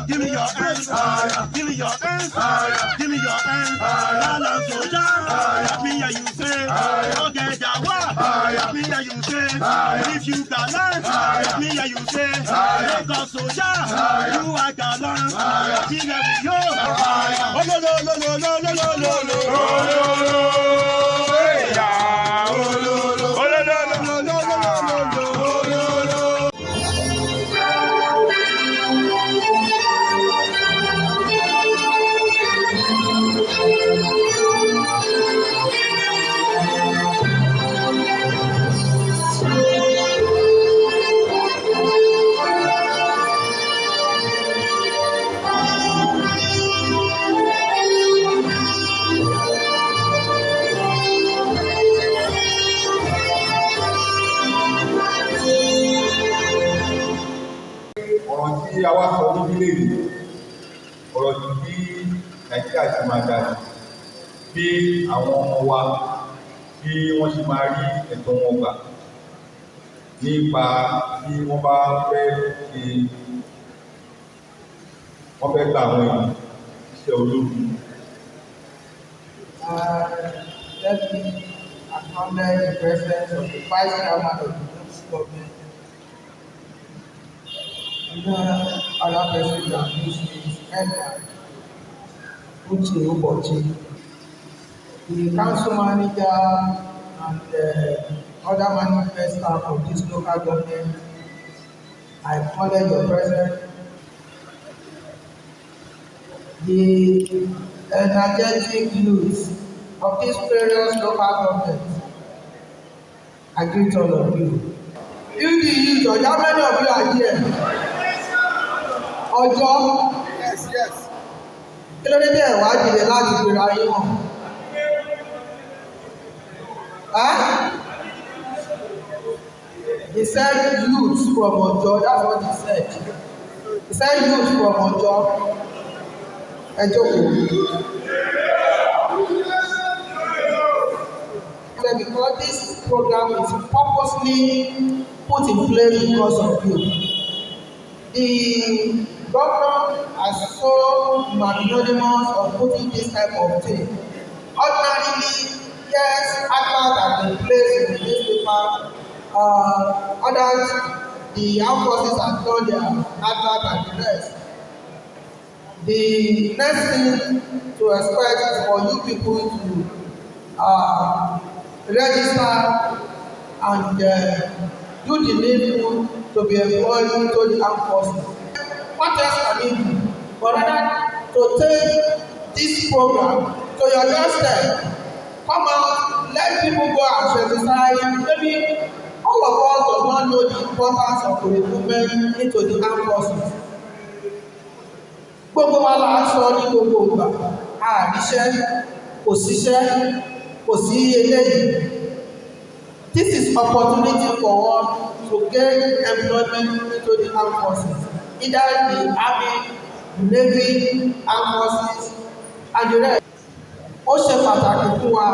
Give me your hands. Give me your hands. Give me your hands. Lala soja. Me and you say. Okay, Jawa. Me and you say. If you gallant. Me and you say. Lagos soja. You are gallant. Give me yo. Oh no no no no no no no no no. Ọ̀rọ̀ tí a wá sọ níbílẹ̀ yìí, ọ̀rọ̀ tí Nàìjíríà ti máa dà bí àwọn ọmọ wa bí wọ́n ṣe máa rí ẹ̀tọ́ wọn gbà nípa bí wọ́n bá fẹ́ gba àwọn èèyàn iṣẹ́ ológun. Let me acknowledge the presence of the Vice Chairman of the government. Other person that use his head Uche Ubochi, the council manager and other management staff of this local government. I acknowledge your presence. The energetic youth of these various local governments, I greet all of you. You the youth, how many of you are here? Ọjọ́ kí ló dé tẹ̀ wá dìde láti gbéra yín hàn? He said youth from Ọjọ́, that's what he said. He said youth from Ọjọ́. Ẹ jókòó. Because this program is purposely put in place because of you. The governor has so magnanimous of putting this type of thing. Ordinarily, yes, advert has been placed in the newspaper. Others, the armed forces have done their advert and the rest. The next thing to expect is for you people to register and do the needful to be employed into the armed forces. What else can we do? But rather to take this program to your doorstep. Come out, let people go and sensitize. Maybe all of us do not know the importance of recruitment into the armed forces. Gbogbo wa la sọ ní gbogbo ìgbà, àríṣẹ́, kò síṣẹ́, kò sí eléyìí. This is opportunity for one to gain employment into the armed forces, either the army, navy, armed forces, and the rest. Ó ṣe pàtàkì fún wa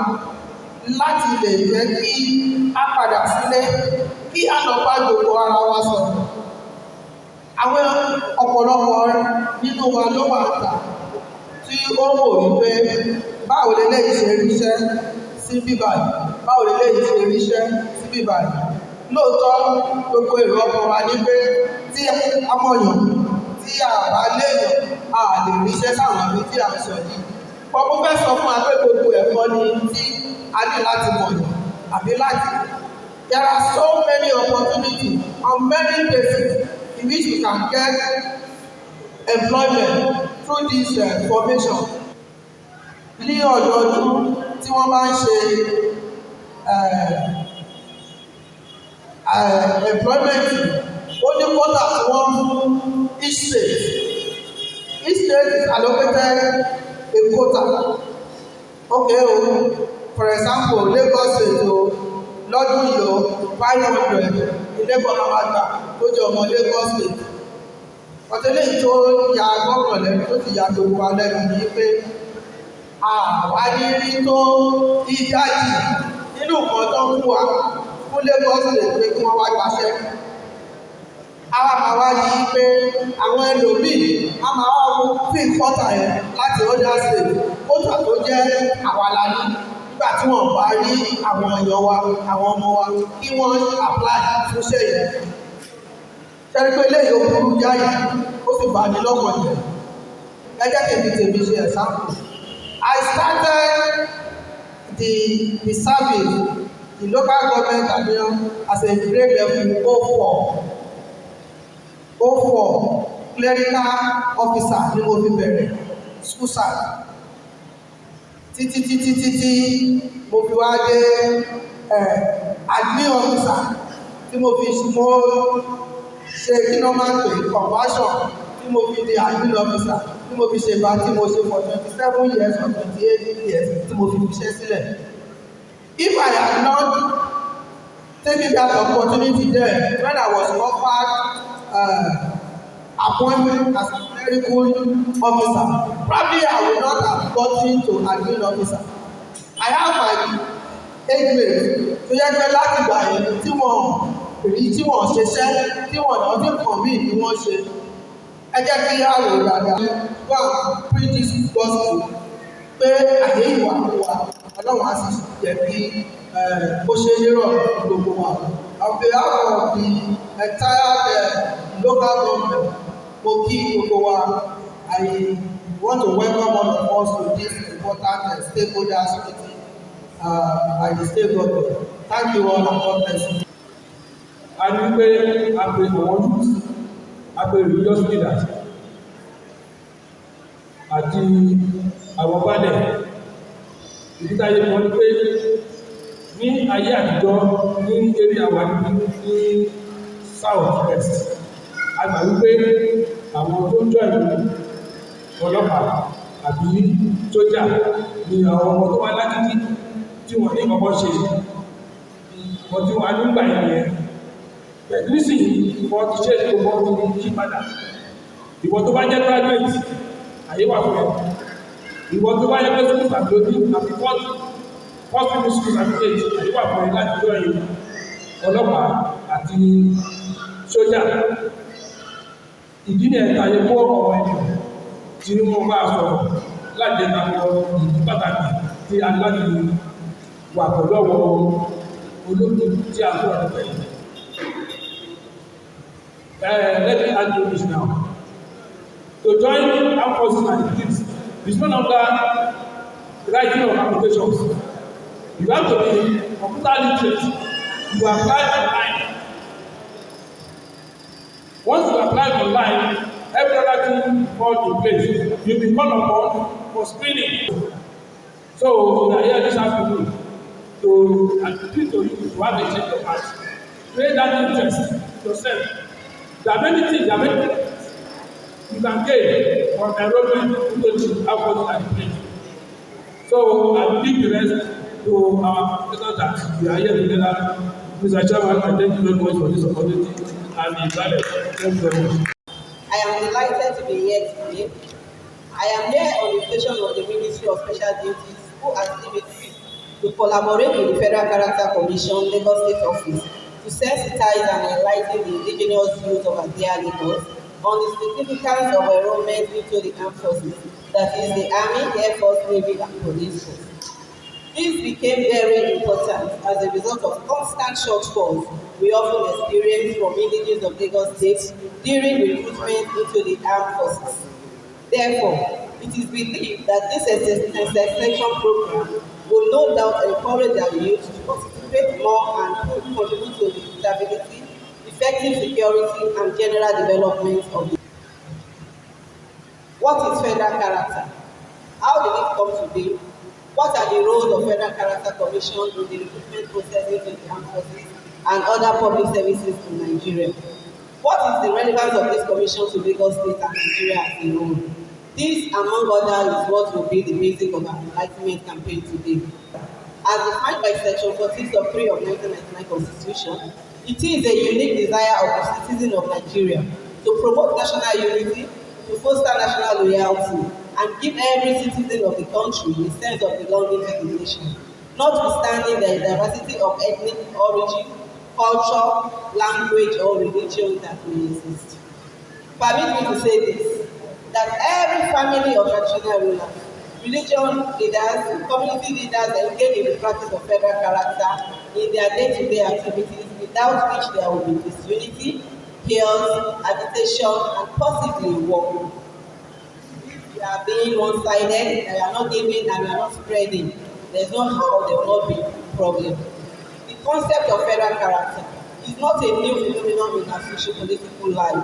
láti lè jẹ́ kí a padà sílé, kí a lọ bá gbogbo ara wa sọ̀rọ̀. Àwọn ọ̀pọ̀lọpọ̀ nínú wa ló wà ta tí ó wò wípé báwo lélẹ́yìí ṣe ríṣẹ́ sí bíbáyìí, báwo lélẹ́yìí ṣe ríṣẹ́ sí bíbáyìí. Lóòótọ́ gbogbo èrò ọkàn wa ní pé tí amọ̀yàn tí a bá léèyàn a lè ríṣẹ́ sáwọn ibi tí a ń sọ yìí. Pọ̀pọ̀ fẹ́ sọ fún wa pé gbogbo ẹ̀kọ́ ni tí a ní láti mọ̀yàn àbí láti. There are so many opportunities on many places in which we can get employment through this formation. Ní ọdọọdún tí wọ́n bá ń ṣe employment, ó ní quota tí wọ́n fún each state. Each state is allocated a quota. Okay, for example, Lagos State lọ́dún yìí 500 ní Lagos Amata tó jẹ́ ọmọ Lagos State. Ọ̀tẹ́lẹ̀ tó ya gbọ́kàn lẹ́nu tó ti ya gbogbo wa lẹ́nu ní pé àwa ní rí tó ìdájì nínú nǹkan tó ń fún wa fún Lagos State pé kí wọ́n wá gbaṣẹ́. àwa máa wá yí pé àwọn ẹlòmíì á máa wá wo fíìl kọ́tà yẹn láti other state kótà tó jẹ́ àwa la ní nígbà tí wọ́n bá rí àwọn èèyàn wa àwọn ọmọ wa kí wọ́n apply fúnṣẹ́ yẹn. Ṣẹ́ni pé eléyìí ó burú jáì ó sì bà mí lọ́kàn jẹ́. Ẹ jẹ́ kí n fi tèmi ṣe example. I started the service, the local government admin as a grade level 04 clerical officer ní mo fi bẹ̀rẹ̀ school service. Títí mo fi wá dé admin officer tí mo fi ṣe kí ló máa ń pè conversion tí mo fi di admin officer tí mo fi ṣe bá tí mo ṣe for 27 years or 28 years tí mo fi ṣe sílẹ̀. If I had not taken that opportunity there when I was offered appointment as a clerical officer, probably I would not have gotten to admin officer. I have my age mate tó yẹ pé láti gbà yẹn tí wọ́n ṣiṣẹ́ tí wọ́n ọdún kan míì ni wọ́n ṣe. Ẹ jẹ́ kí á rò dáadáa wá preach this gospel pé àyè ìwà wa ọlọ́run á sì jẹ́ kí ó ṣe nírọ̀ gbogbo wa. On behalf of the entire local government, mo kí gbogbo wa. I want to welcome all of us to this important stakeholders meeting by the state government. Thank you all and God bless you. A ní pé a pè àwọn youth, a pè religious leaders àti àwọn balẹ̀. Ìdíkàyé wọn ni pé ní ayé àtijọ́ ní eré àwọn ní south west, a gbà wípé àwọn tó ń jọ ìlú ọlọ́pàá àbí sójà ni àwọn ọmọ tó wá lákìtì tí wọ́n ní kọ́kọ́ ṣe wọ́n tí wọ́n á nígbà ìyẹn. Nísìnyí wọ́n ti ṣe ètò wọ́n ti yí padà. Ìwọ tó bá jẹ́ graduate àyè wà fún ẹ. Ìwọ tó bá yẹ pé school àbílódì àbí first primary school certificate àyè wà fún ẹ láti jọ ẹ̀yìn ọlọ́pàá àti sójà. Ìdí ni ẹ̀ka yẹ kó ọmọ ènìyàn tí wọ́n bá sọ̀rọ̀ láti àwọn ìdí pàtàkì tí a láti wà pẹ̀lú ọwọ́ olóògùn tí a sọ̀rọ̀ nípa ẹ̀. Let me add to this now. To join armed forces and police is no longer writing of applications. You have to be computer literate. You apply online. Once you apply online, every other thing falls in place. You will be called upon for screening. So we are here this afternoon to appeal to you to have a change of heart. Create that interest yourself. There are many things you can gain from enrollment into the armed forces and police. So I leave the rest to our professors that we are here together. Mr. Chairman, I thank you very much for this opportunity and the ballot. Thank you very much. I am delighted to be here today. I am here on the invitation of the Ministry of Special Duties, who asked me to collaborate with the Federal Character Commission, Lagos State Office, to sensitize and enlighten the indigenous youth of Adia Lagos on the significance of enrollment into the armed forces, that is the Army, Air Force, Navy, and Police Force. This became very important as a result of constant shortfalls we often experience from indigenous of Lagos State during recruitment into the armed forces. Therefore, it is believed that this sensitization program will no doubt encourage our youth to participate more and contribute to the stability, effective security, and general development of the. What is federal character? How did it come to be? What are the roles of Federal Character Commission in the recruitment process into the armed forces and other public services in Nigeria? What is the relevance of this commission to Lagos State and Nigeria as a whole? This, among others, is what will be the basic of our enlightenment campaign today. As defined by Section 46 of 3 of 1999 Constitution, it is a unique desire of the citizens of Nigeria to promote national unity, to foster national loyalty, and give every citizen of the country a sense of belonging to the nation, notwithstanding the diversity of ethnic origin, culture, language, or religion that may exist. Permit me to say this, that every family of traditional rulers, religion leaders, community leaders engage in the practice of federal character in their day-to-day activities, without which there will be disunity, chaos, agitation, and possibly war. If you are being one-sided, and you are not giving and you are not spreading, there's no how there will not be problem. The concept of federal character is not a new phenomenon in our socio-political life.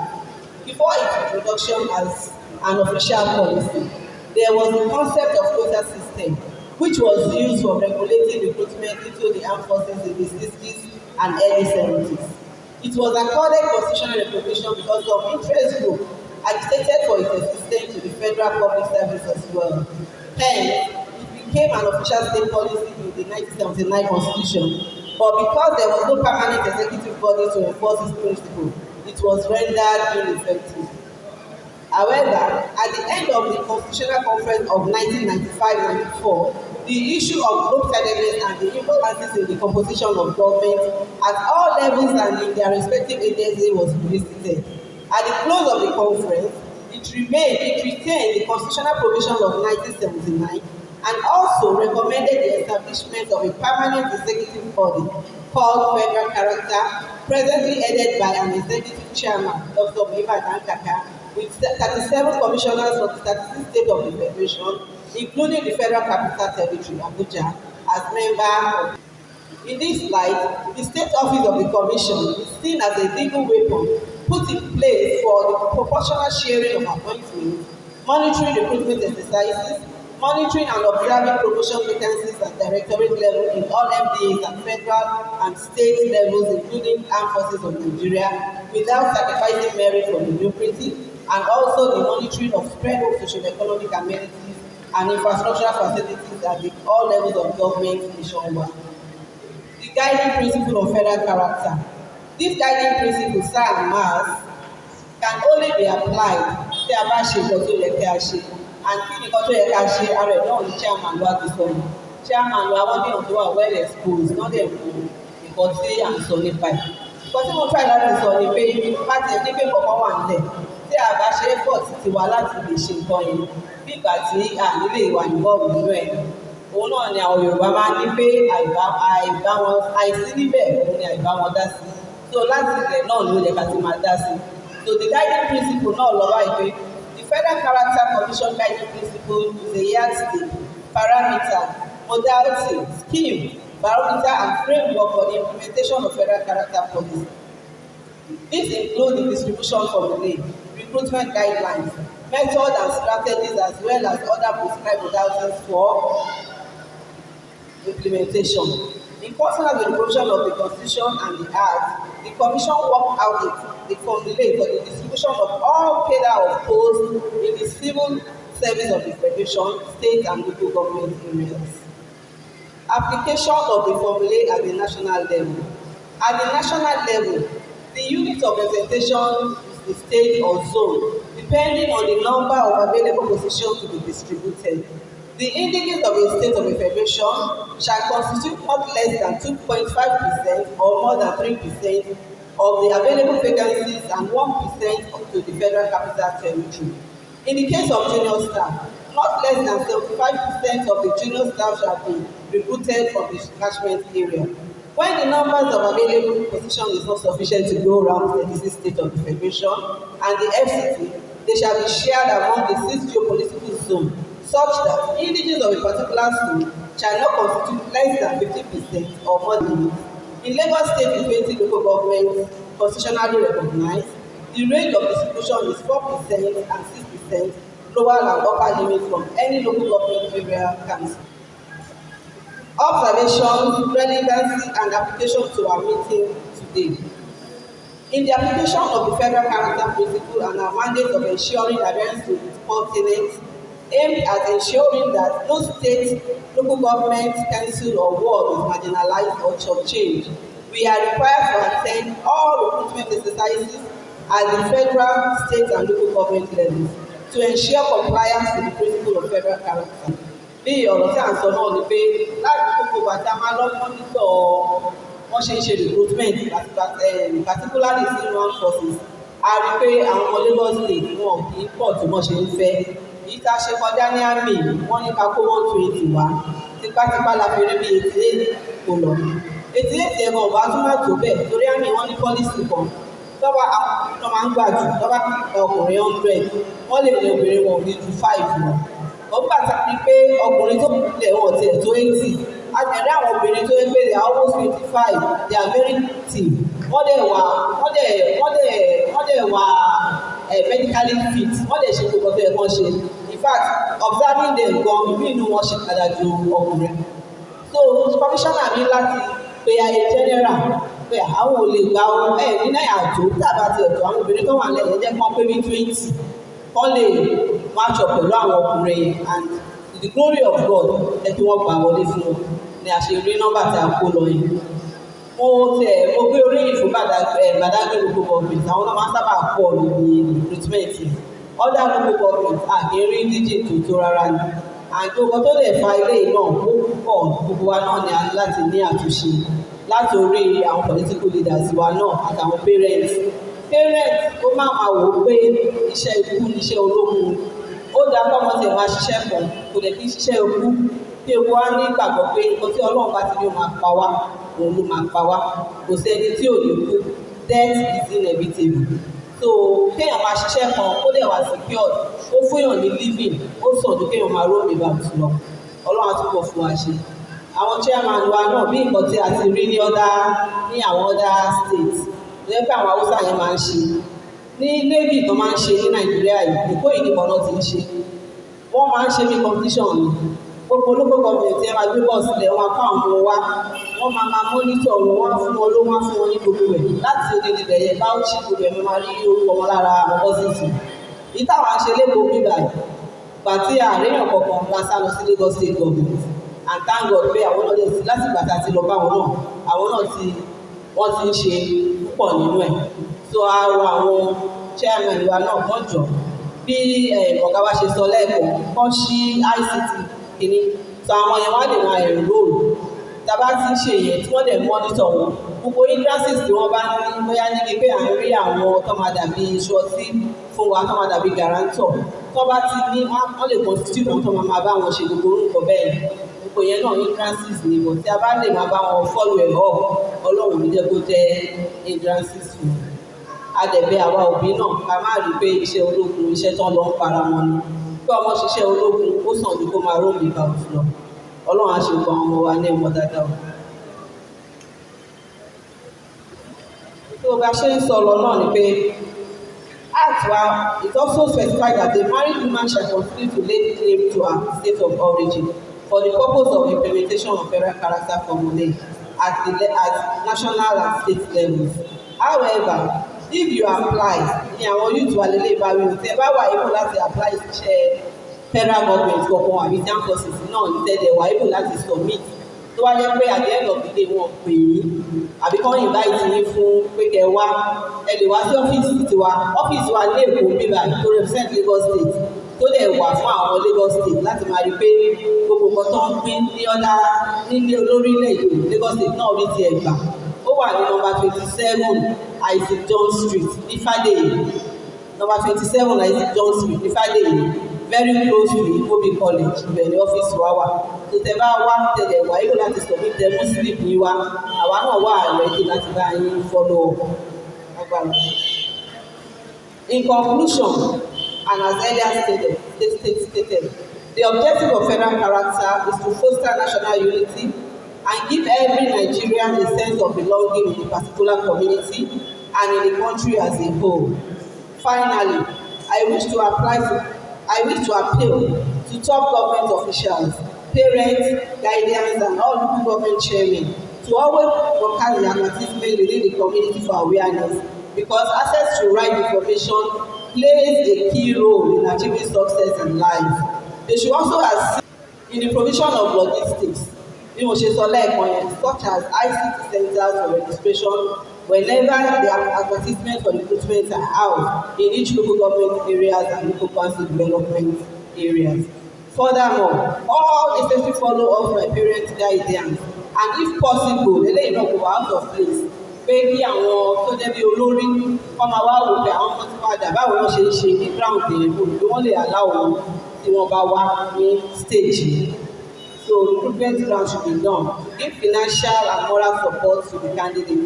Before its introduction as an official policy, there was the concept of quota system, which was used for regulating recruitment into the armed forces in the 60s and early 70s. It was accorded constitutional recognition because of interest group agitated for its existence to the federal public service as well. Hence, it became an official state policy in the 1979 Constitution, but because there was no permanent executive body to enforce its principle, it was rendered ineffective. However, at the end of the Constitutional Conference of 1995-94, the issue of group-sidedness and the imbalances in the composition of government at all levels and in their respective agencies was revisited. At the close of the conference, it retained the constitutional provision of 1979 and also recommended the establishment of a permanent executive body called Federal Character, presently headed by an executive chairman, Dr. Biba Dankaka, with 37 commissioners from the 36 states of the Federation, including the Federal Capital Territory, Abuja, as member of. In this light, the state office of the Commission is seen as a legal weapon put in place for the proportional sharing of appointments, monitoring recruitment exercises, monitoring and observing promotion vacancies at directorate level in all MDAs at federal and state levels, including Armed Forces of Nigeria, without sacrificing merit for mediocrity, and also the monitoring of spread of socio-economic amenities and infrastructural facilities at all levels of government nationwide. The guiding principle of federal character. This guiding principle, sir and mass, can only be applied tí a bá ṣe nǹkan tó yẹ kí a ṣe, and kí nǹkan tó yẹ ká ṣe ara ẹ̀ náà ni chairman wa ti sọ ni. Chairman wa wọ́n ní ọ̀dọ́ wa well exposed náà dẹ̀ kú nǹkan tí à ń sọ nípa ẹ̀. Nǹkan tí mo try láti sọ ni pé bá ti ẹ̀ ní pé kọ̀ọ̀kan wà nílẹ̀ tí a bá ṣe effort tiwa láti lè ṣe nǹkan yẹn bí ìgbà tí a nílé ìwà involve nínú ẹ̀. Òun náà ni àwọn Yorùbá máa ń ní pé àìsí níbẹ̀ òun ni àìbá wọn dá sí. So láti ilẹ̀ náà ló yẹ ká ti máa dá sí. So the guiding principle náà lọ báyìí pé the Federal Character Commission guiding principle is a yardstick, parameter, modality, scheme, barometer and framework for the implementation of federal character policy. This includes the distribution formulae, recruitment guidelines, method and strategies as well as other prescribed modalities for implementation. In consonance with the provision of the Constitution and the Act, the Commission worked out the formulae for the distribution of all cadre of posts in the civil service of the Federation, state and local government areas. Application of the formulae at the national level. At the national level, the unit of representation is the state or zone, depending on the number of available positions to be distributed. The indigents of a state of a federation shall constitute not less than 2.5% or more than 3% of the available vacancies and 1% to the federal capital territory. In the case of junior staff, not less than 75% of the junior staff shall be recruited from the catchment area. When the numbers of available positions is not sufficient to go around the 36 states of the federation and the FCT, they shall be shared among the 6 geopolitical zones, such that indigents of a particular school shall not constitute less than 50% or more than it. In Lagos State with 20 local governments constitutionally recognized, the range of distribution is 4% and 6%, lower and upper limit from any local government area council. Observations, relevancy, and application to our meeting today. In the application of the federal character principle and our mandate of ensuring adherence to its core tenets, aimed at ensuring that no state, local government, council, or ward is marginalized or shortchanged, we are required to attend all recruitment exercises at the federal, state, and local government levels to ensure compliance with the principle of federal character. Bí ọ̀rọ̀ tí à ń sọ náà ni pé láti gbogbo bàtà máa lọ mọ́nítọ̀ wọ́n ṣe ń ṣe recruitment particularly sí armed forces a rí pé àwọn ọmọ Lagos state wọn kì í pọ̀ tí wọ́n ṣe ń fẹ́ èyí tá a ṣe kọjá ní àmì wọ́n ní ká kó 120 wá tipátipá la fi rí bí 88 kò lọ 88 ẹ̀rọ ọ̀bá tún má tó bẹ́ẹ̀ torí àmì wọ́n ní policy kan tọ́ba àwọn máa ń gbà jù tọ́ba ọkùnrin 100 wọ́n lè lè obìnrin wọn ní ju 5 lọ wọ́n gbà tàbí pé ọkùnrin tó lè wọ̀ tiẹ̀ tó 80 àtẹ̀rẹ́ àwọn obìnrin tó ń pè they are almost 25 they are very active wọ́n dẹ̀ wà medically fit wọ́n dẹ̀ ṣe gbogbo tó yẹ kán ṣe in fact observing them gan inú wọn ṣe padà ju ọkùnrin so commissioner ní láti pe ayé general pé àwọn ò lè gba ọ ní náírà tó tàbá ti ẹ̀tọ́ àwọn obìnrin tó wà lẹ́yìn jẹ́ kán pé bí 20 kán lè match up pẹ̀lú àwọn ọkùnrin yẹn and to the glory of God ẹ kí wọ́n gbà wọlé fún wọn ni a ṣe rí nọ́mbà tí a kó lọ yìí mo gbé oríyìn fún Badagry local government àwọn náà máa ń sábà pọ̀ níbi recruitment other local government àgbérí indigene tó rárá ni àjọpọ̀ tó lè fa ilé náà ó pọ̀ gbogbo wa náà ni a ní láti ní àtúnṣe láti orí àwọn political leaders wa náà àtàwọn parents ó máa wò ó pé iṣẹ́ ikú ni iṣẹ́ ológun ó dá lọ́mọ tí ẹ̀ máa ṣiṣẹ́ pọ̀ kò lè kí ṣiṣẹ́ ikú bí ewu á ní ìgbàgbọ́ pé nǹkan tí Ọlọ́run bá ti ní ó máa pa wá òun ló máa pa wá kò sí ẹni tí ò ní kú death is inevitable so kéèyàn máa ṣiṣẹ́ kan ó dẹ̀ wá secured ó fúnyàn ní living ó sàn ju kéèyàn máa roam about lọ Ọlọ́run á túbọ̀ fún wa ṣe àwọn chairman wa náà bí nǹkan tí a ti rí ní àwọn other states lẹ́yìn pé àwọn Haúsá yẹn máa ń ṣe ní navy tó máa ń ṣe ní Nàìjíríà yìí Èkó ìdìbò náà ti ń ṣe wọ́n máa ń ṣe bí competition ni gbogbo local government ẹ máa gbé bọ́ọ̀ sílẹ̀ wọn apá àwọn ọmọ wa wọ́n máa monitor wọn wọ́n fún wọn ló wọ́n fún wọn ní gbogbo ẹ̀ láti òdìdí bẹ̀yẹ bá ó ṣe gbogbo ẹ̀ máa rí orúkọ wọn lára àwọn bọ́sìtì yìí táwọn ṣe lẹ́kọ̀ọ́ bíbà gbàtí àríyàn kọ̀ọ̀kan la sá lọ sí Lagos state government and thank God pé àwọn náà lè sí láti gbàtà ti lọ bá wọn náà àwọn náà wọ́n ti ń ṣe púpọ̀ nínú ẹ̀ so a rọ àwọn chairman wa náà wọ́n jọ bí ọ̀gá wa ṣe sọ lẹ́ẹ̀kọ́ kọ́ sí ICT kìíní so àwọn yẹn wá lè máa enroll tàbá ti ń ṣe yẹn tí wọ́n dẹ̀ monitor wọn gbogbo hindrances tí wọ́n bá ní bóyá níbi pé à ń rí àwọn tó máa dàbí ṣọtí fún wa tó máa dàbí guarantor tó bá ti ní wọ́n lè constitute wọn tó máa bá wọn ṣe gbogbo orúkọ bẹ́ẹ̀ gbogbo yẹn náà hindrances ni bọ̀ tí a bá lè máa bá wọn follow ẹ̀ up Ọlọ́run ní jẹ́ kó jẹ́ hindrances fún un adẹ̀bẹ̀ àwa òbí náà ká má rí pé iṣẹ́ ológun iṣẹ́ tán lọ ń para wọn ni pé ọmọ ṣiṣẹ́ ológun ó sàn ju kó máa rómi ìgbà òfin lọ Ọlọ́run á ṣe gba ọmọ wa ní ọmọ dáadáa o. tó bá ṣe ń sọ̀rọ̀ náà ni pé act wa it also specified that a married woman shall continue to lay claim to her state of origin for the purpose of implementation of federal character formulae at national and state levels. However, if you apply ní àwọn youth wa lélẹ̀ ìbáwí o tẹ́ bá wà able láti apply iṣẹ́ federal government kankan àbí armed forces náà ní tẹ́lẹ̀ wà able láti submit tó wá jẹ́ pé at the end of the day wọ́n pè yín àbí kọ́ invite yín fún pé kẹ́ wá ẹ lè wá sí ọ́fíìsì tiwa ọ́fíìsì wa ní Èkó bíbá tó represent Lagos state tó dẹ̀ wà fún àwọn Lagos state láti máa rí pé gbogbo nǹkan tó ń pín ní olórílẹ̀-èdè Lagos state náà rí ti ẹ̀gbà ó wà ní number 27 Isaac John Street ní Fádèyí number 27 Isaac John Street ní Fádèyí very close to Ikobi College ibẹ̀ ní ọ́fíìsì wa wà tó tẹ bá wá tẹ̀lé wà yóò láti sọ pé tẹ̀mú slip yìí wá àwa náà wà ready láti bá yín follow agbára. In conclusion, and as earlier stated, the objective of federal character is to foster national unity and give every Nigerian a sense of belonging in a particular community and in the country as a whole. Finally, I wish to appeal to top government officials, parents, guardians, and all local government chairmen to always broadcast the advertisement within the community for awareness, because access to right information plays a key role in achieving success in life. They should also assist in the provision of logistics, bí mo ṣe sọ lẹ́ẹ̀kan yẹn, such as ICT centers for registration whenever the advertisement for recruitment are out in each local government areas and local council development areas. Furthermore, all necessary follow-up by parent guidance and if possible eléyìí náà kò wá out of place pé kí àwọn tó jẹ́ bí olórí kọ́ máa wá wò pé àwọn ọmọ tí wọ́n dà báwo wọ́n ṣe ń ṣe ní ground èèbò bí wọ́n lè aláwọ̀ tí wọ́n bá wá ní stage yìí. So recruitment ground should be done. Give financial and moral support to the candidate.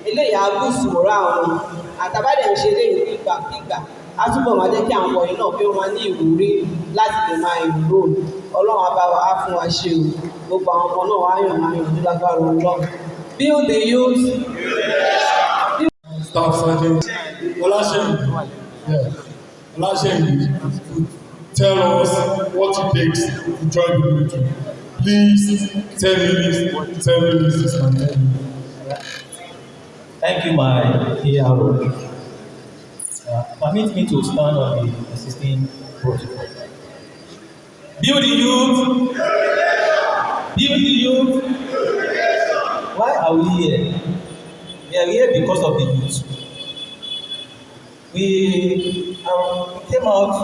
Eléyìí á boost morale wọn. Àtàbádẹ̀ ń ṣe eléyìí nígbàkigbà. Á túbọ̀ máa jẹ́ kí àwọn ọ̀yìn náà bí wọ́n máa ní ìwúrí láti lè máa enroll. Ọlọ́run á bá wa á fún wa ṣe o. Gbogbo àwọn ọmọ náà wá yàn máa yàn ní lágbára Ọlọ́run. Build the youth. Staff Sergeant Olasemi, tell us what it takes to join the military. Please, 10 minutes is my name. Thank you, my ARO. Permit me to stand on the existing protocol. Build the youth. Build the youth. Why are we here? We are here because of the youth. We came out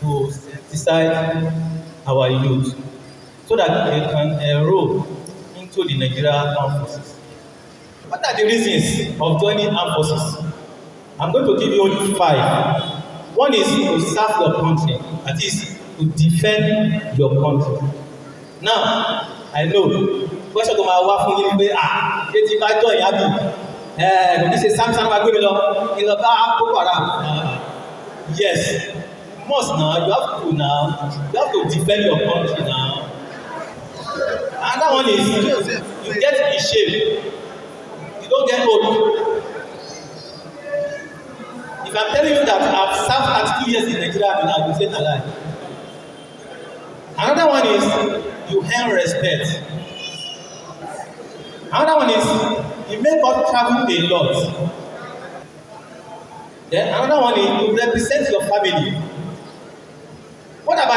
to sensitize our youth so that they can enroll into the Nigerian Armed Forces. What are the reasons of joining armed forces? I'm going to give you only 5. One is to serve your country, that is to defend your country. Now, I know, question to my wife fún yín pé etí bá jọ ìyá bì kò ní ṣe sáńsáń máa gbé mi lọ bá Boko Haram. Yes, you must now, you have to defend your country now. Another one is you get in shape. You don't get old. If I'm telling you that I've served 32 years in Nigeria, I will say a lie. Another one is you earn respect. Another one is you make us travel a lot. Then another one is you represent your family. What are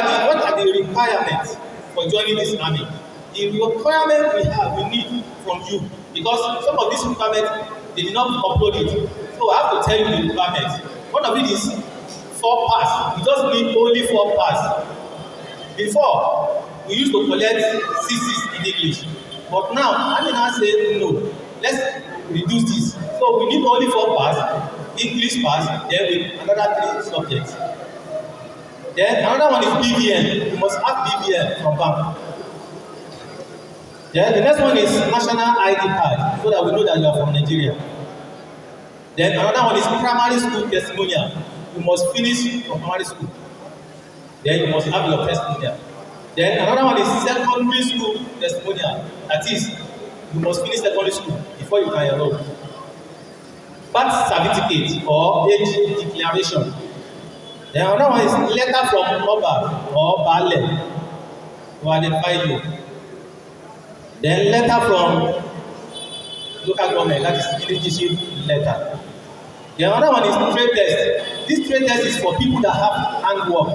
the requirements for joining this army? The requirement we need from you, because some of these requirements they did not upload it. So I have to tell you the requirements. One of it is 4 pass. You just need only 4 pass. Before, we used to collect CCs in English. But now, I say no. Let's reduce this. So we need only 4 pass, English pass, then with another 3 subjects. Then another one is BVN. You must have BVN from bank. Then the next one is national ID card, so that we know that you are from Nigeria. Then another one is primary school testimonial. You must finish from primary school. Then you must have your testimonial. Then another one is secondary school testimonial. That is, you must finish secondary school before you can enroll. Birth certificate or age declaration. Then another one is letter from Oba or Bale to identify you. Then letter from local government, that is citizenship letter. The other one is trade test. This trade test is for people that have handwork.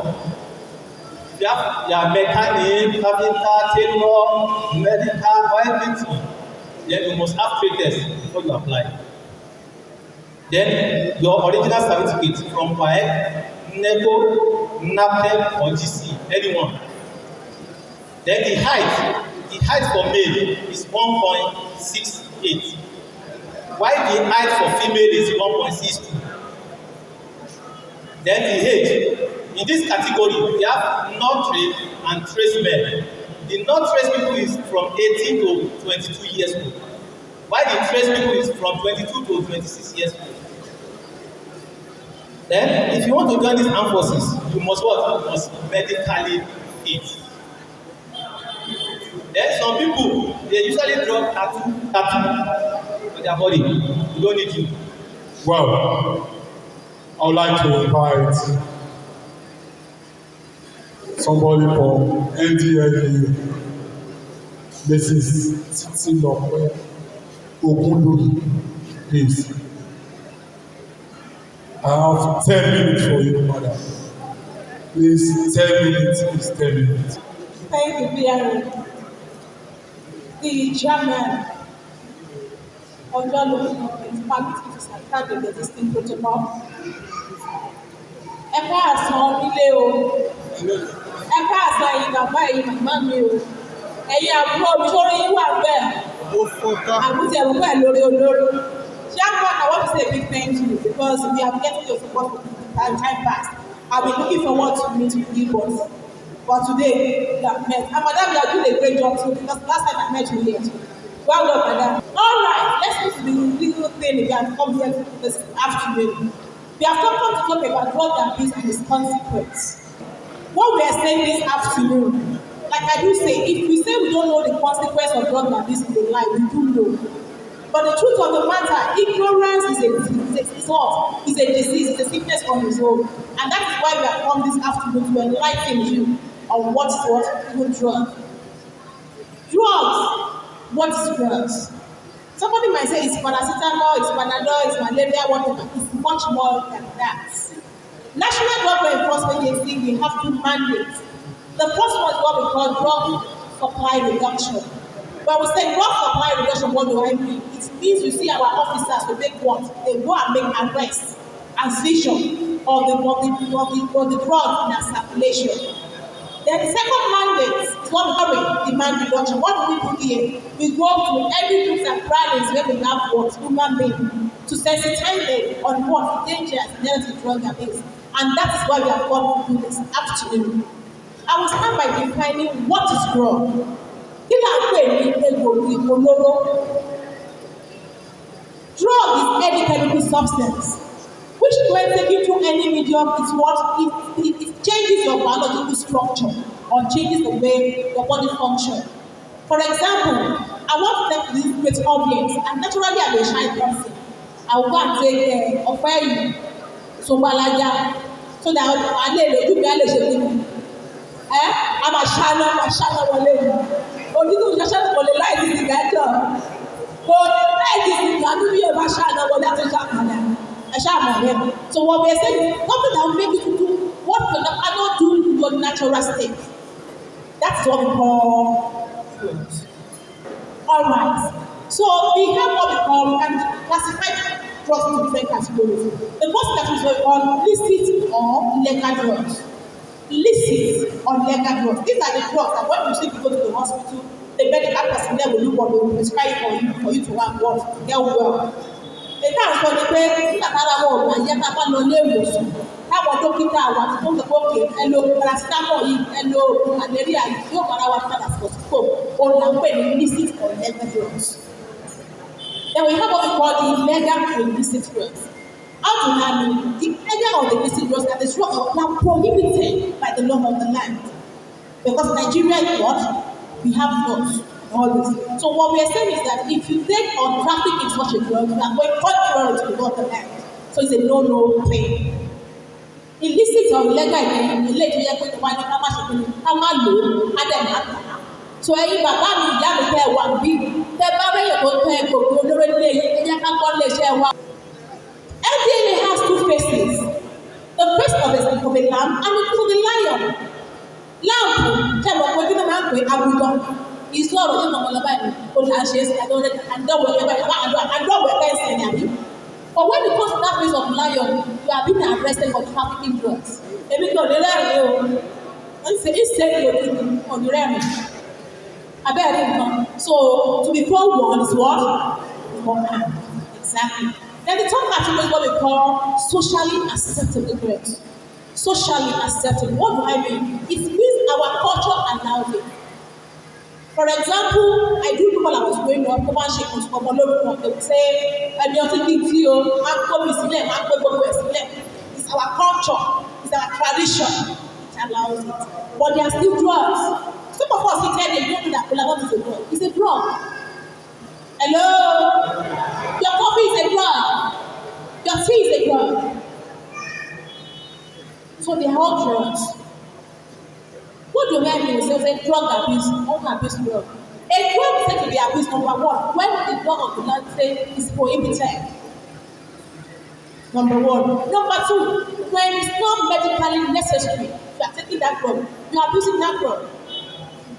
If you have your mechanic, carpenter, tailor, medical, or anything, then you must have trade test before you apply. Then your original certificate from WAEC, NECO, NAPTEP, or GC, anyone. Then the height for male is 1.68. While the height for female is 1.62. Then the age. In this category, we have non-trace and trace men. The non-trace people is from 18 to 22 years old. While the trace people is from 22 to 26 years old. Then, if you want to join these armed forces, you must what? You must medically fit. Then some people, they usually draw tattoo on their body. We don't need you. Well, I would like to invite somebody from NDLEA, Mrs. Titi Lokwe Ogunluri, please. I have 10 minutes for you, madam. Please, 10 minutes is 10 minutes. Thank you, Pierre. The chairman of the local government permits me to start the existing protocol. Ẹ káàsán nílé o, ẹ káàsán ẹ̀yin bàbá ẹ̀yin màmá mi o, ẹ̀yin àbúrò mi sórí yín wà bẹ́ẹ̀. àbúté ẹ̀rọ pẹ̀lú olórí. Chairman, I want to say a big thank you because we are getting your support for time past. I've been looking forward to meet with you, but today we have met. And madam, you are doing a great job too because last time I met you here too. Well done, madam. All right, let's move to the legal thing we have come here this afternoon. We have come to talk about drug abuse and its consequence. What we are saying this afternoon, like I do say, if we say we don't know the consequence of drug abuse in the life, we do know. But the truth of the matter, ignorance is a disease, it's a sickness on its own. And that is why we have come this afternoon to enlighten you on what even drugs. Drugs. What is drugs? Somebody might say it's paracetamol, it's Panadol, it's malaria, whatever. It's much more than that. National Drug Enforcement Agency, we have two mandates. The first one is what we call drug supply reduction. When we say drug supply reduction, what do I mean? It means you see our officers to make what? They go and make arrests and seizure of the drug in our circulation. Then the second mandate is what we call demand reduction. What do we do here? We go to every groups and rallies where we have what human beings to sensitize them on what dangerous negative drug abuse. And that is why we have come to do this afternoon. I will start by defining what is drug. Drug is any chemical substance which when taken through any medium is what it changes your biological structure or changes the way your body functions. For example, I want to take this great audience, and naturally I'm a shy person. I will go and take Ofeyi Sobalaja so that I do I'm a shallow wọlé mi. Òdìdó ìṣẹ́ṣẹ́ kò lè láì dídì dájọ́. Kò lè láì dídì ìgbàdú bí ẹ̀ bá ṣáná wọlé àti ṣàkàdà. Ẹ ṣáàmọ̀ rẹ̀. So what we are saying is something that will make you to do what you cannot do in your natural state. That's what we call drugs. All right. So we have what we can classify drugs into different categories. The first category is what we call illicit or legal drugs. Illicit or legal drugs. These are the drugs that when you see people go to the hospital, the medical person there will look what they will prescribe for you to have what to get well. The time for the pay, nígbàtàrà wọn ò yẹ ká bá lọ ilé ìwòsàn. Táwọn dókítà wa tó ń gbọ́ pé ẹ lo paracetamol yìí, ẹ lo malaria yìí, yóò bára wa padà sọ̀tìkò. Òun là ń pè ní illicit or legal drugs. Then we have what we call the illegal or illicit drugs. How do I mean? The illegal or the illicit drugs that is drugs are prohibited by the law of the land. Because Nigeria is what? We have laws. All this. So what we are saying is that if you take or traffic in such a drug, you are going contrary to the law of the land. So it's a no-no thing. Illicit or illegal ilé ìjọba pé wà ní ká má ṣe pinnu ká má lò ó á dẹ̀ má tà á. So ẹ̀yin bàbá mi ìyá mi tẹ́ wà bí tẹ́ bá rẹ̀yẹ̀ tó tẹ́ gbogbo olóró ilé yìí ẹ jẹ́ ká kọ́ lè ṣe wa. NDLEA has two faces. The face of a lamb and the face of a lion. Lamb tẹ́ wọ́n pé kí ló máa ń pè àgùntàn. Ìṣú ọ̀rọ̀ yóò mọ̀ lọ́ba yìí kò ní àṣẹ ẹ̀sìn àdánwò ẹ̀sìn ní àbí. But when it comes to that face of lion, you are being arrested for trafficking drugs. Èmi kò ní rẹ́rìn-ín o. Ìṣe òní rẹ́rìn-ín. Abẹ́rẹ́ nǹkan. So to be forewarned is what? Forearmed. Exactly. Then the third category is what we call socially acceptable drugs. Socially acceptable. What do I mean? It means our culture allows it. For example, I do know when I was growing up, they would say, it's our culture, it's our tradition, it allows it. But there are still drugs. Some of us tell them, you know that cola is a drug. It's a drug. Hello? Your coffee is a drug. Your tea is a drug. So they are all drugs. What do I mean? So it's a drug abuse, abuse drug. A drug is said to be abused, number one, when the drug of the land is prohibited. Number one. Number two, when it's not medically necessary, you are taking that drug, you are abusing that drug.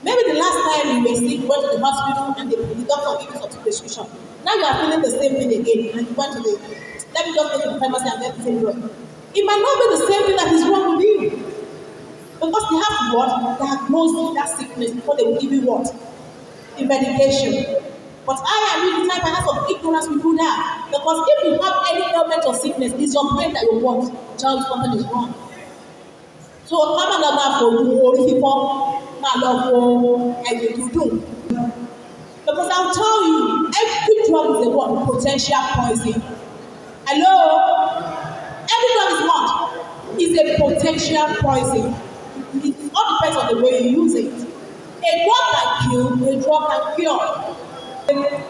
Maybe the last time you were sick, you went to the hospital and the doctor gave you some prescription. Now you are feeling the same thing again, and you went to let me just go to the pharmacy and get the same drug. It might not be the same thing that is wrong with you. Because they have to what? Diagnose that sickness before they will give you what? The medication. But I am really the type of ignorance we do that. Because if you have any ailment or sickness, it's your brain that you want. Child, something is wrong. So come on, for you, or if you my love for every you do. Because I'll tell you, every drug is a what? Potential poison. Hello? Every drug is what? Is a potential poison. It all depends on the way you use it. A drug can kill, a drug can cure.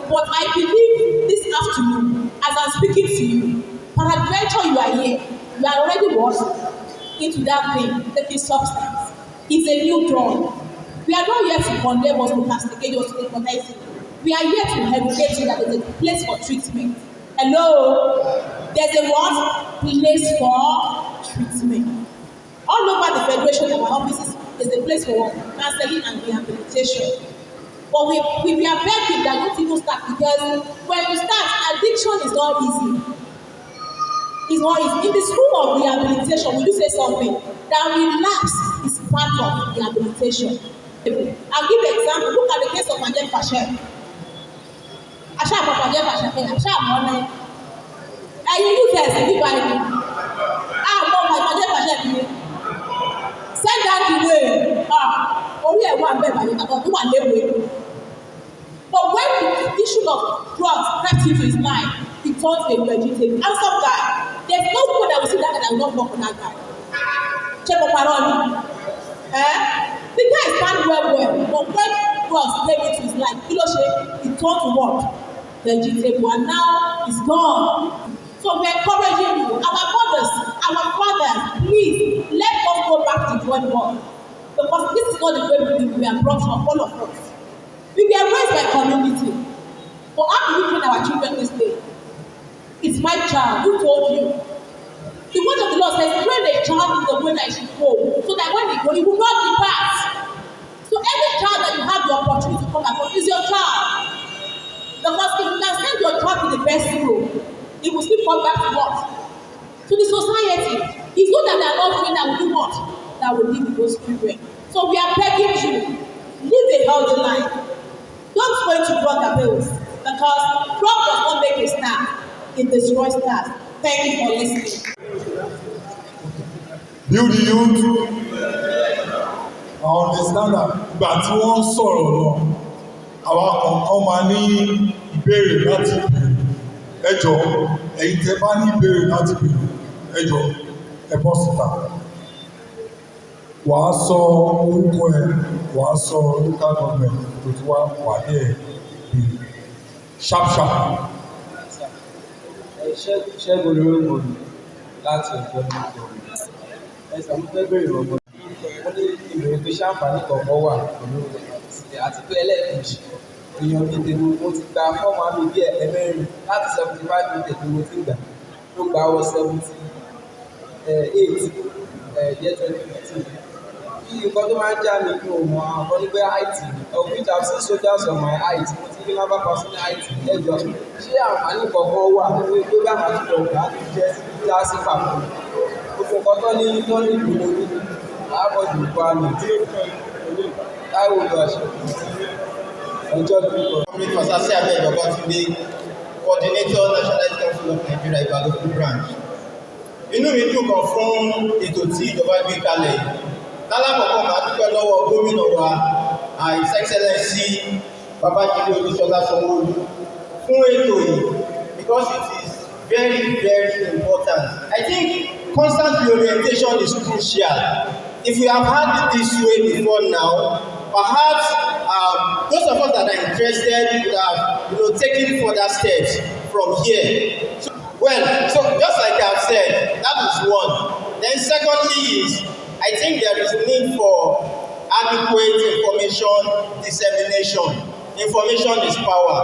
But I believe this afternoon, as I'm speaking to you, peradventure you are here, you are already what? Into that thing, taking substance. It's a new drug. We are not here to condemn us, to castigate us, to recognize it. We are here to educate you that there's a place for treatment. Hello? There's a what? Place for treatment. All over the federation of our offices, there's a place for counseling and rehabilitation. But we are begging that don't even start, because when you start, addiction is not easy. It's not easy. In the school of rehabilitation, we do say something that relapse is part of rehabilitation. I'll give an example. Look at the case of Majen Fashe. Asha Majen Fashe, Asha Mone. And you guys, if you buy me, Majen Fashe, send that the way. Only a one bed by the one level. But when the issue of drugs crept into his mind, he thought they were vegetarian. And some guy, there's no people that will see that guy that will not work on that guy. Check up around him. The guy is stand well, but when drugs came into his life, he thought to what? Vegetable, and now it's gone. So we're encouraging you, our mothers, our fathers, please let us go back to drawing board. Because this is not the way we are brought up, all of us. We were raised by community. But how do we train our children this day? It's my child. Who told you? The word of the Lord says, train a child in the way that he should go, so that when they go, he will not depart. So every child that you have the opportunity to come back from is your child. Because if you can send your child to the best school, he will still come back to what? To the society. It's not that they are not trained that will do what? That will live with those children. So we are begging you, live a healthy life. Don't go into drug abuse, because drug does not make a star, it destroys stars. Thank you for listening. Build the youth. I understand that. Ìgbà tí wọ́n ń sọ̀rọ̀ lọ, àwa kọ̀ọ̀kan máa ní ìbéèrè láti béèrè. Ẹ jọ̀ọ́, ẹ̀yin tẹ́ bá ní ìbéèrè láti béèrè, ẹ jọ̀ọ́, ẹ bọ́ síta. Wàá sọ orúkọ ẹ, wàá sọ local government tó ti wá wà ní ẹ̀ béèrè. Sharp sharp. Ṣẹ́gun lórúkọ mi láti ọjọ́ nígbà. Ẹ̀sán mo fẹ́ bèrè ọmọ wọ́n ní ìbéèrè pé ṣàǹfààní kọ̀ọ̀kan wà pẹ̀lú àti pé ẹlẹ́ẹ̀kejì èèyàn bíi tèmi mo ti gba fọ́ọ̀mù àmì bíi ẹ̀mẹ́rin láti 75 minutes ni mo ti gbà ló gba ọwọ́ 78 year 2015. Bí nǹkan tó máa ń já mi kí o mọ àwọn ní pé IT of which I have seen soldiers on my IT mo ti ní lábá pa sí ní IT ẹjọ́ ṣé àǹfààní kọ̀ọ̀kan wà nínú pé bá máa tún lọ gbà jẹ́ kíláàsì pàpọ̀ gbogbo nǹkan tó ní ìlú orí àbọ̀dù ìpanu táwọn olùwàṣẹ ọjọ́ pípọ̀. Comrade Fasasi Abed Babatunde, Coordinator National Health Council of Nigeria Ibadan branch. Inú mi dùn kan fún ètò tí ìjọba gbé kalẹ̀. Lálákọ̀ọ́kọ́ máa dúpẹ́ lọ́wọ́ gómìnà wa, His Excellency Babájídé Olúṣọlá Sanwó-Olú fún ètò yìí, because it is very, very important. I think constant reorientation is crucial. If we have had it this way before now, perhaps those of us that are interested would have, taken further steps from here. So just like I've said, that is one. Then secondly is, I think there is need for adequate information dissemination. Information is power.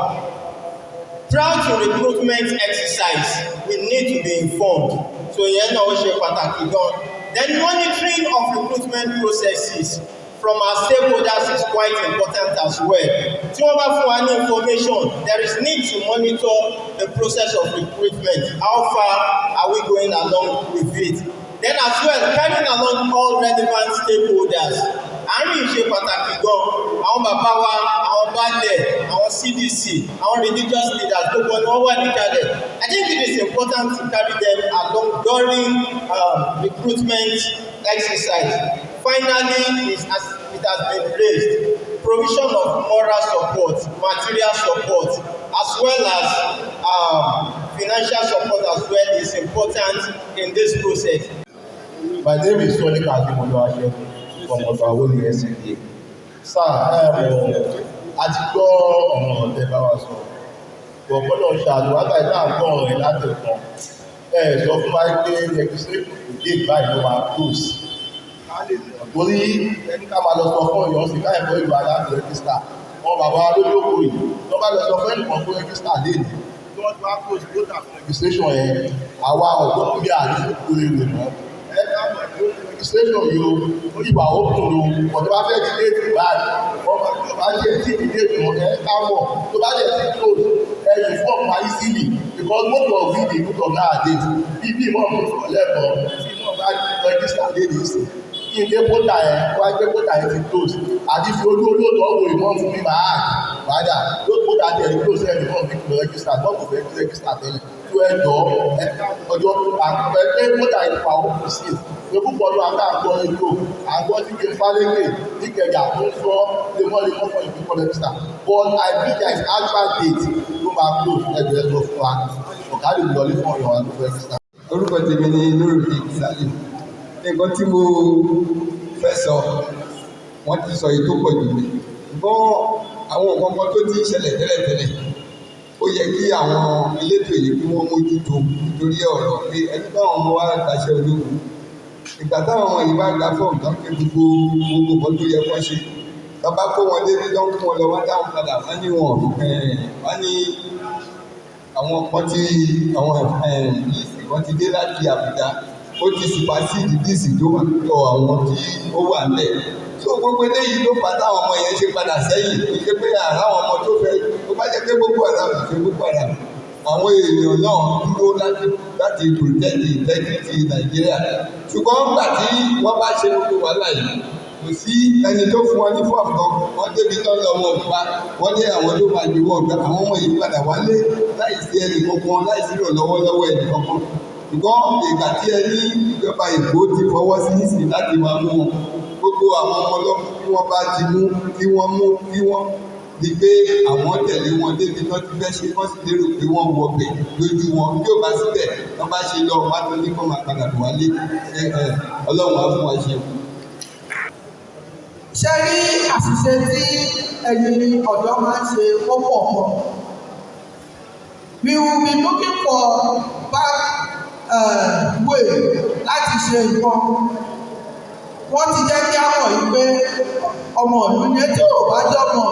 Throughout the recruitment exercise, we need to be informed. So yẹn náà ó ṣe pàtàkì gan. Then monitoring of recruitment processes from our stakeholders is quite important as well. Tí wọ́n bá fún wa ní information, there is need to monitor the process of recruitment. How far are we going along with it? Then as well, carrying along all relevant stakeholders. Àárín ìṣe pàtàkì gan. Àwọn bàbá wa, àwọn baálẹ̀, àwọn CDC, our religious leaders, gbogbo ni wọ́n wà níkàlẹ̀. I think it is important to carry them along during recruitment exercise. Finally, it has been raised, provision of moral support, material support, as well as financial support as well is important in this process. My name is Tony Kazimudu from Ọ̀tàwọlé SCDA. Sir, a ti gbọ́ ọ̀rọ̀ ọ̀tẹ̀ bá wa sọ. Gbọ̀gbọ́dọ̀ ṣàlù wákàtí náà gbọ́ ọ̀rẹ́ láti kan. Sọ fún wa pé legislative dé báyìí ló máa close. Torí ẹni ká máa lọ sọ fún ọ̀yọ́ sí káyọ̀ fún ìlú aláàbò rẹ́gísítà. Wọ́n bàbá lójókòó yìí. Wọ́n bá lọ sọ fún ẹnìkan fún rẹ́gísítà léèdì. Tí wọ́n ti wá close quota fún registration yẹn, àwa ọ̀dọ́ bí àdúgbò kúrò èrè mọ́. Registration yìí ó ìwà òkun ló ọ̀dọ́ bá fẹ́ di déètì báyìí wọ́n bá jẹ́ tí ìdílé ìgbìmọ̀ ká mọ̀ tó bá jẹ́ tí close ẹ̀yìn fún ọ̀pá easily because most of the people of nowadays bí ìmọ̀ mi sọ lẹ́kọ̀ọ́ tí ìmọ̀ bá register lédi sí kí n dé kóta yẹn wá gbé kóta yẹn ti close àti fi ojú olóòtú ọ̀wọ̀ ìmọ̀ fún mi máa padà ló kóta tẹ̀lé close ẹ̀ ìmọ̀ mi kò register tó kò fẹ́ register tẹ́lẹ̀ tó ẹjọ́ ọjọ́ àpẹẹrẹ kóta yẹn pa ó kù sí púpọ̀ ló àká àgbọ̀ ètò àgbọ̀ tí kì í fálékè níkẹjà tó ń sọ lemọ́lemọ́ fún ìpínpọ̀ lẹ́pítà but I think there is actual date ló máa close ẹgbẹ̀rẹ́ lọ fún wa ọ̀gá lè lọlé fún ọ̀yọ́ wa tó fẹ́ lẹ́pítà. Orúkọ tèmi ni lórí ìsàlẹ̀ nǹkan tí mo fẹ́ sọ wọ́n ti sọ èyí tó pọ̀ jù mí ṣùgbọ́n àwọn nǹkan kan tó ti ń ṣẹlẹ̀ tẹ́lẹ̀tẹ́lẹ̀ ó yẹ kí àwọn elétò yìí kí wọ́n mójútó nítorí ọ̀rọ̀ pé ẹni báwọn ọmọ wa gbàṣẹ ológun ìgbà táwọn ọmọ yìí bá gbà fọ́ọ̀mù tán pé gbogbo nǹkan tó yẹ kó ṣe tọ́ba kó wọn dé dídán kó wọn lọ wá dáhùn padà wọ́n ní wọ́n ní àwọn kan tí àwọn líìsì kan ti dé láti Àbújá ó ti supersede líìsì tó wà lọ àwọn tí ó wà ńlẹ̀ tó gbogbo eléyìí ló fà táwọn ọmọ yẹn ṣe padà sẹ́yìn ìṣe pé àrà àwọn ọmọ tó fẹ́ tó bá jẹ́ pé gbogbo àrà ìṣe gbogbo àrà àwọn èèyàn náà dúró láti protect the integrity Nàìjíríà ṣùgbọ́n nígbà tí wọ́n bá ṣe gbogbo wàhálà yìí kò sí ẹni tó fún wọn ní fọ́ọ̀mù kan wọ́n débi tán lọ wọn pa wọ́n ní àwọn ló máa gbé wọn gbà àwọn ọmọ yìí padà wálé láì sí ẹnì kankan láì sí ìrànlọ́wọ́ lọ́wọ́ ẹnì kankan ṣùgbọ́n ìgbà tí ẹni ìjọba Èkó ti fọwọ́ sí ìsìn láti máa mú wọn gbogbo àwọn ọmọ ọlọ́mọ tí wọ́n bá ti mú kí wọ́n di pé àwọn tẹ̀lé wọn débi tán ti fẹ́ ṣe wọ́n sì lérò pé wọ́n wọbẹ̀ lójú wọn bí ó bá síbẹ̀ wọ́n bá ṣe lọ wá tó ní kó máa padà bọ̀ wálé Ọlọ́run á fún wa ṣe. Ṣé rí àṣìṣe tí ẹ̀yin ọ̀dọ́ máa ń ṣe ó pọ̀ pọ̀? We will be looking for back way láti ṣe nǹkan. Wọ́n ti jẹ́ kí á mọ̀ yìí pé ọmọ ìlú ni tí ò bá jọ mọ̀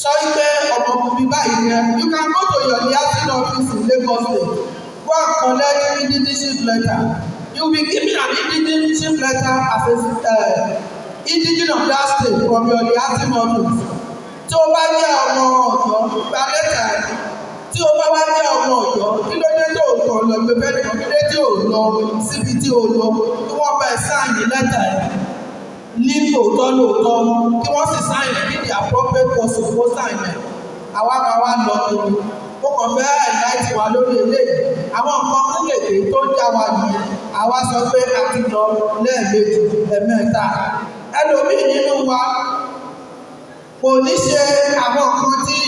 sọ pé ọmọ bíbí báyìí ni you can go to your liaison office in Lagos State go and collect indigenous letter you will be given an indigenous letter as a indigene of that state from your liaison office tí o bá jẹ́ ọmọ ọ̀dọ́ gba lẹ́tà tí o bá wá jẹ́ ọmọ ọ̀dọ́ kí ló dé tó tọ̀ lọ gbé bẹ́ẹ̀ nìkan kí ló dé tí ò lọ síbi tí o lọ kí wọ́n bá ẹ sáàyè lẹ́tà ẹ̀ ní lóòótọ́ kí wọ́n sì sáàyè ní the appropriate person kó sáàyè àwa máa wá lọ kiri mo kàn fẹ́ ẹ̀láìtì wa lórí eléyìí àwọn nǹkan kéékèèké tó ń já wa nìyẹn àwa sọ pé a ti lọ lẹ́ẹ̀mejì ẹ̀mẹ́ta ẹlòmíì nínú wa kò ní ṣe àwọn nǹkan tí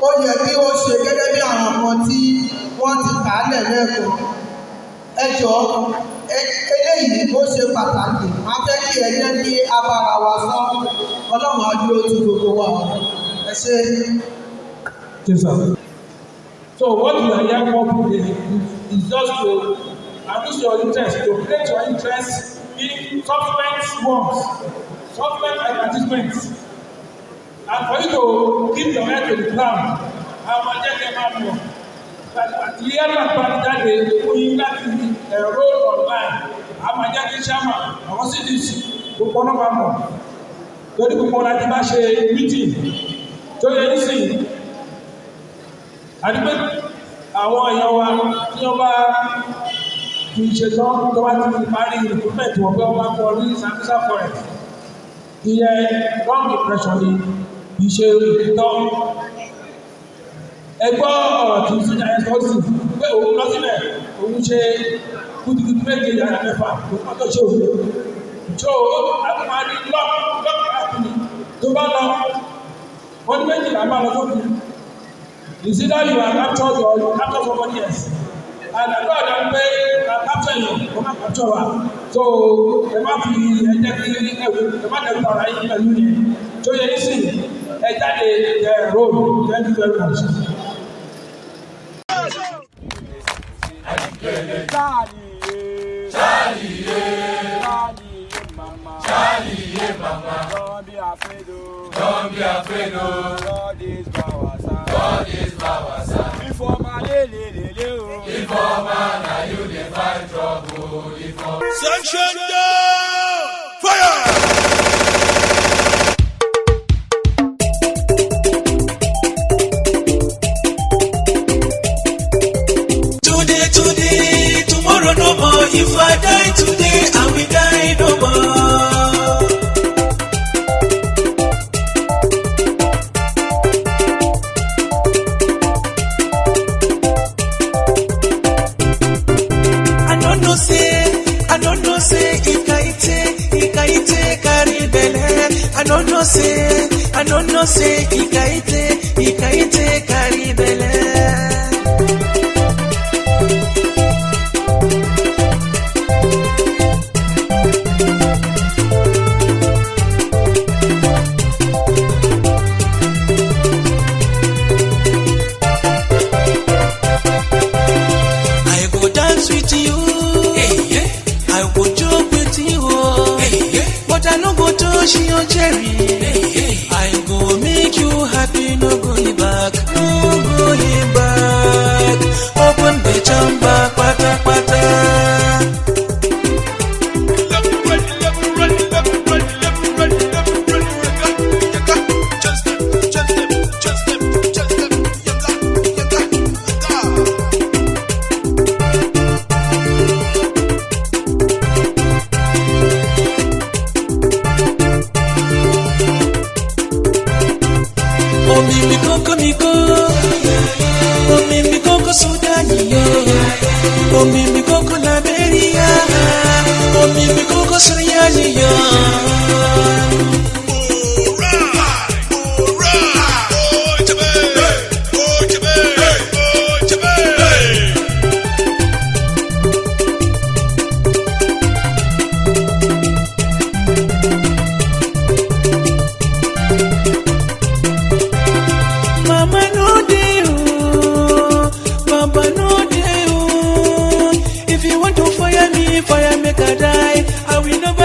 ó yẹ kí ó ṣe gẹ́gẹ́ bí àwọn nǹkan tí wọ́n ti kà á lẹ̀ lẹ́ẹ̀kan ẹ jọ̀ọ́ eléyìí ó ṣe pàtàkì máa fẹ́ kí ẹ jẹ́ kí a bára wa sọ Ọlọ́run á dúró ti gbogbo wa ẹ ṣe. So what you are here for today is just to arouse your interest, to create your interest in subsequent ones, subsequent advertisements, and for you to keep your head to the ground. Àwọn ajẹ́kẹ́ máa mọ̀ àti yẹ́rọ àgbàdo jáde fún yín láti ẹ̀rọ online. Àwọn ajẹ́kẹ́ ṣáàmà àwọn CDC gbogbo náà máa mọ̀. Torí gbogbo láti bá ṣe meeting tó yẹ nísìnyí. Àdúgbò àwọn èèyàn wa tí wọ́n bá kì í ṣe tán tó bá ti parí recruitment wọ́n pé wọ́n máa kọ́ ní Sambisa forest. Ìyẹn wrong impression ni ìṣe òtítọ́. Ẹgbọ́ ọ̀rọ̀ tí sójà yẹn sọ sí pé òun lọ sílẹ̀ òun ṣe kùtùkùtù méje yàrá mẹ́fà òun kọ́ tó ṣe òun. So àtúmọ̀rí lọ́kùnrin tó bá lọ wọ́n ní méjì là ń bá lọ sókè. Is either you are captured or you capture somebody else. And I know that pé capture yẹn kò má capture wa. So ẹ má fi ẹ̀jẹ̀ kí ẹ̀wù ẹ má dẹ̀rù ọ̀rọ̀ ayé pẹ̀lú yẹn. So yẹn sì ẹ jáde road. Thank you very much. Charlie, mama. Don't be afraid, oh. Don't be afraid, oh. God is power, sir. God is power, sir. Before man, before man, now you dey find trouble. Before Sanction down! Fire! Today, tomorrow no more. If I die today, I will die no more. I don't know say Ikaite carry belle. I don't know say Ikaite carry belle. She on cherry. I go make you happy, no going back, no going back. Open the chamber, pata pata. Omimi koko Liberia, omimi koko Sierra Leone. Mama no dey oh, Papa no dey oh. If you want to fire me, make I die. I will never